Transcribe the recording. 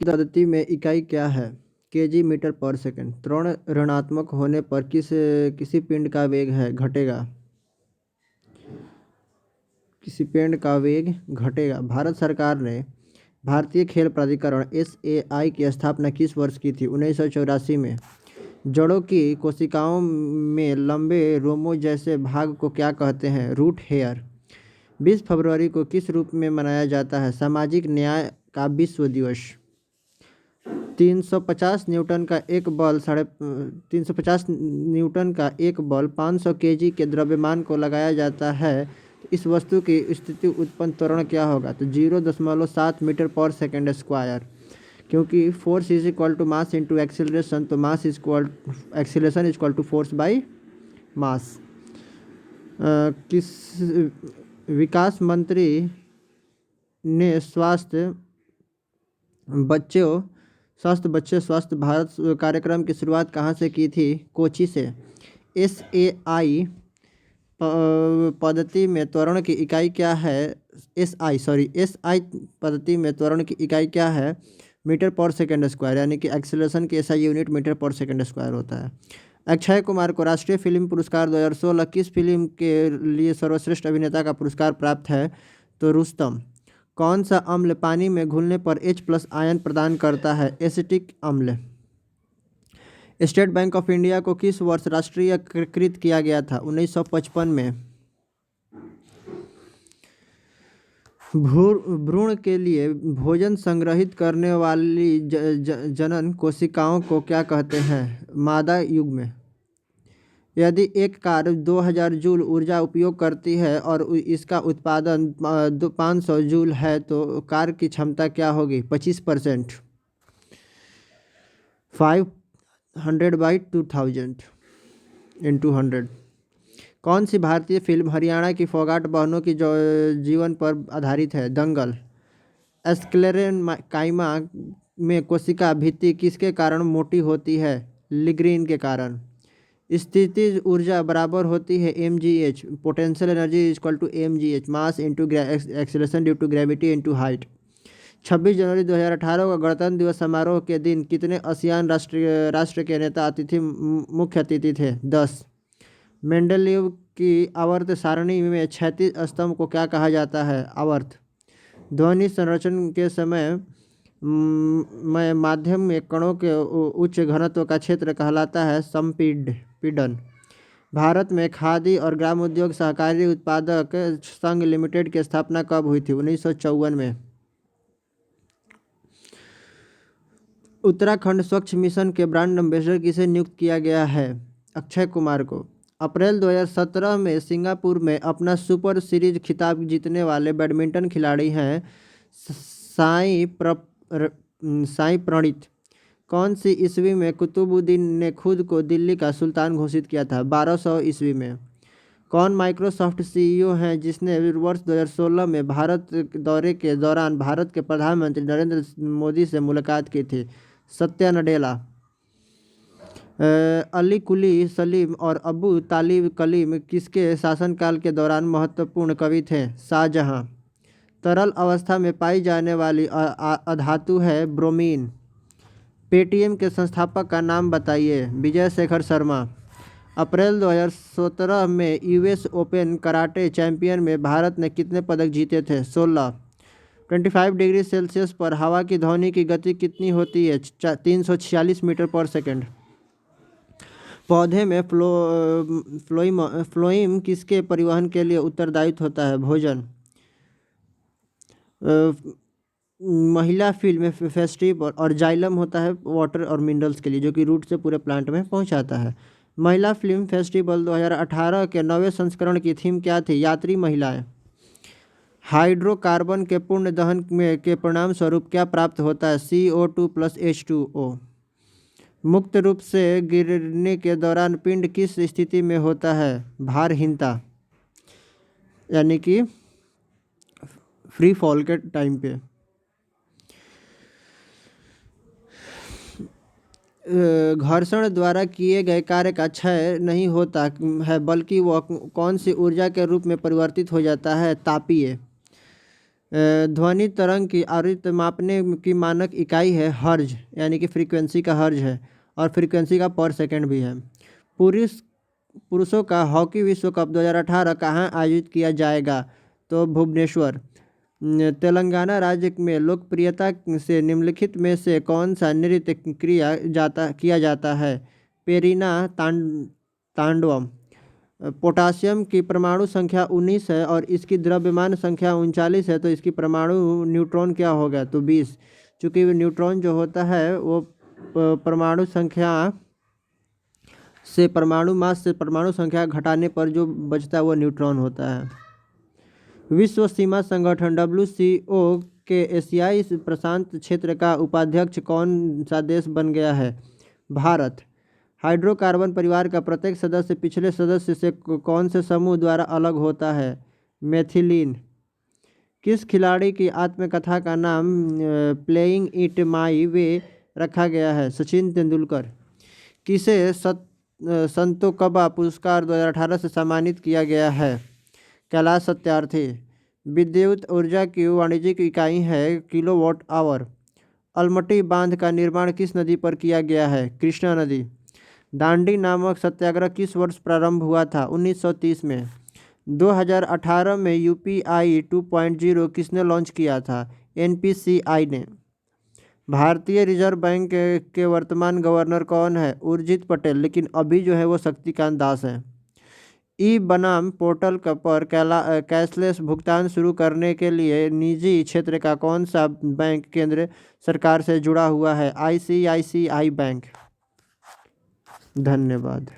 की पद्धति में इकाई क्या है? केजी मीटर पर सेकंड। त्वरण ऋणात्मक होने पर किसी पिंड का वेग घटेगा। किसी पिंड का वेग घटेगा। भारत सरकार ने भारतीय खेल प्राधिकरण SAI की स्थापना किस वर्ष की थी? 1984 में। जड़ों की कोशिकाओं में लंबे रोमों जैसे भाग को क्या कहते हैं? Root hair. 20 फरवरी को किस रूप में मनाया जाता है? सामाजिक न्याय का विश्व दिवस। 350 न्यूटन का एक बल 500 केजी के द्रव्यमान को लगाया जाता है। इस वस्तु की स्थिति उत्पन्न त्वरण क्या होगा? तो 0.7 मीटर पर सेकंड स्क्वायर। क्योंकि force is equal to mass into acceleration, तो acceleration is equal to force by mass. किस विकास मंत्री ने स्वस्थ बच्चे स्वस्थ भारत कार्यक्रम की शुरुआत कहाँ से की थी? कोची से। SAI पद्धति में त्वरण की इकाई क्या है? SI पद्धति में त्वरण की इकाई क्या है? मीटर पर सेकंड स्क्वायर, यानी कि एक्सीलरेशन की SI यूनिट मीटर पर सेकंड स्क्वायर होता है। अक्षय कुमार को राष्ट्रीय फिल्म पुरस्कार 2016 किस फिल्म के लिए सर्वश्रेष्ठ अभिनेता का पुरस्कार प्राप्त है? तो रुस्तम। कौन सा अम्ल पानी में घुलने पर H+ आयन प्रदान करता है? एसिटिक अम्ल। स्टेट बैंक ऑफ इंडिया को किस वर्ष राष्ट्रीयकृत किया गया था? 1955 में। भ्रूण के लिए भोजन संग्रहित करने वाली जनन कोशिकाओं को क्या कहते हैं? मादा युग्म। यदि एक कार 2000 जूल ऊर्जा उपयोग करती है और इसका उत्पादन 500 जूल है, तो कार की क्षमता क्या होगी? 25%। 500/2000 × 100। कौन सी भारतीय फिल्म हरियाणा की फोगाट बहनों की जीवन पर आधारित है? दंगल। स्क्लेरेनकाइमा में कोशिका भित्ति किसके कारण मोटी होती है? लिग्रीन के कारण। स्थितिज ऊर्जा बराबर होती है mgh, potential energy is equal to mgh, mass into acceleration due to gravity into height. 26 जनवरी 2018 का गणतंत्र दिवस समारोह के दिन कितने आसियान राष्ट्र के नेता मुख्य अतिथि थे? 10। मेंडेलीव की आवर्त सारणी में क्षैतिज स्तंभ को क्या कहा जाता है? आवर्त। ध्वनि संरक्षण के समय माध्यम में कणों के उच्च घनत्व का क्षेत्र कहलाता है संपीड़न। भारत में खादी और ग्रामोद्योग सहकारी उत्पादक संघ लिमिटेड की स्थापना कब हुई थी? 1954 में। उत्तराखंड स्वच्छ मिशन के ब्रांड एम्बेसडर किसे नियुक्त किया गया है? अक्षय कुमार को। अप्रैल 2017 में सिंगापुर में अपना सुपर सीरीज खिताब जीतने वाले बैडमिंटन खिलाड़ी हैं साई प्रणीत। कौन सी ईस्वी में कुतुबुद्दीन ने खुद को दिल्ली का सुल्तान घोषित किया था? 1200 ईस्वी में। कौन माइक्रोसॉफ्ट CEO हैं जिसने वर्ष 2016 में भारत दौरे के दौरान भारत के प्रधानमंत्री नरेंद्र मोदी से मुलाकात की थी? सत्या नडेला। अली कुली सलीम और अबू तालिब कलीम किसके शासनकाल के दौरान महत्वपूर्ण कवि थे? शाहजहां। तरल अवस्था में पाई जाने वाली अधातु है ब्रोमीन। पेटीएम के संस्थापक का नाम बताइए? विजय शेखर शर्मा। अप्रैल 2017 में US ओपन कराटे चैंपियन में भारत ने कितने पदक जीते थे? 16। 25 डिग्री सेल्सियस पर हवा की ध्वनि की गति कितनी होती है? 346 मीटर पर सेकंड। पौधे में फ्लोइम किसके परिवहन के लिए उत्तरदायित्व होता है? भोजन। महिला फिल्म फेस्टिवल और जाइलम होता है वाटर और मिनरल्स के लिए, जो कि रूट से पूरे प्लांट में पहुंचाता है। महिला फिल्म फेस्टिवल 2018 के 9वें संस्करण की थीम क्या थी? यात्री महिलाएं। हाइड्रोकार्बन के पूर्ण दहन के परिणाम स्वरूप क्या प्राप्त होता है? CO2 + H2O। मुक्त रूप से गिरने के दौरान पिंड किस स्थिति में होता है? भारहीनता, यानी कि फ्री फॉल के टाइम पे। घर्षण द्वारा किए गए कार्य का क्षय नहीं होता है, बल्कि वह कौन सी ऊर्जा के रूप में परिवर्तित हो जाता है? तापीय। ध्वनि तरंग की आवृत्ति मापने की मानक इकाई है हर्ज, यानी कि फ्रीक्वेंसी का हर्ज है, और फ्रीक्वेंसी का पर सेकंड भी है। पुरुष पुरुषों का हॉकी विश्व कप 2018 कहाँ आयोजित किया जाएगा? तो भुवनेश्वर। तेलंगाना राज्य में लोकप्रियता से निम्नलिखित में से कौन सा नृत्य किया जाता है? पेरिना तांडवम। पोटासियम की परमाणु संख्या 19 है और इसकी द्रव्यमान संख्या 39 है, तो इसकी परमाणु न्यूट्रॉन क्या होगा? तो 20। चूँकि न्यूट्रॉन जो होता है वो परमाणु संख्या से परमाणु मास से परमाणु संख्या घटाने पर जो बचता है वो न्यूट्रॉन होता है। विश्व सीमा संगठन WCO के एशियाई प्रशांत क्षेत्र का उपाध्यक्ष कौन सा देश बन गया है? भारत। हाइड्रोकार्बन परिवार का प्रत्येक सदस्य पिछले सदस्य से कौन से समूह द्वारा अलग होता है? मेथिलीन। किस खिलाड़ी की आत्मकथा का नाम प्लेइंग इट माई वे रखा गया है? सचिन तेंदुलकर। किसे संतोकबा पुरस्कार 2018 से सम्मानित किया गया है? कैलाश सत्यार्थी। विद्युत ऊर्जा की वाणिज्यिक इकाई है किलोवाट आवर। अलमटी बांध का निर्माण किस नदी पर किया गया है? कृष्णा नदी। दांडी नामक सत्याग्रह किस वर्ष प्रारंभ हुआ था? 1930 में। 2018 में UPI 2.0 किसने लॉन्च किया था? NPCI ने। भारतीय रिजर्व बैंक के वर्तमान गवर्नर कौन है? उर्जित पटेल, लेकिन अभी जो है वो शक्तिकांत दास है। ई बनाम पोर्टल पर कैशलेस भुगतान शुरू करने के लिए निजी क्षेत्र का कौन सा बैंक केंद्र सरकार से जुड़ा हुआ है? ICICI bank. धन्यवाद।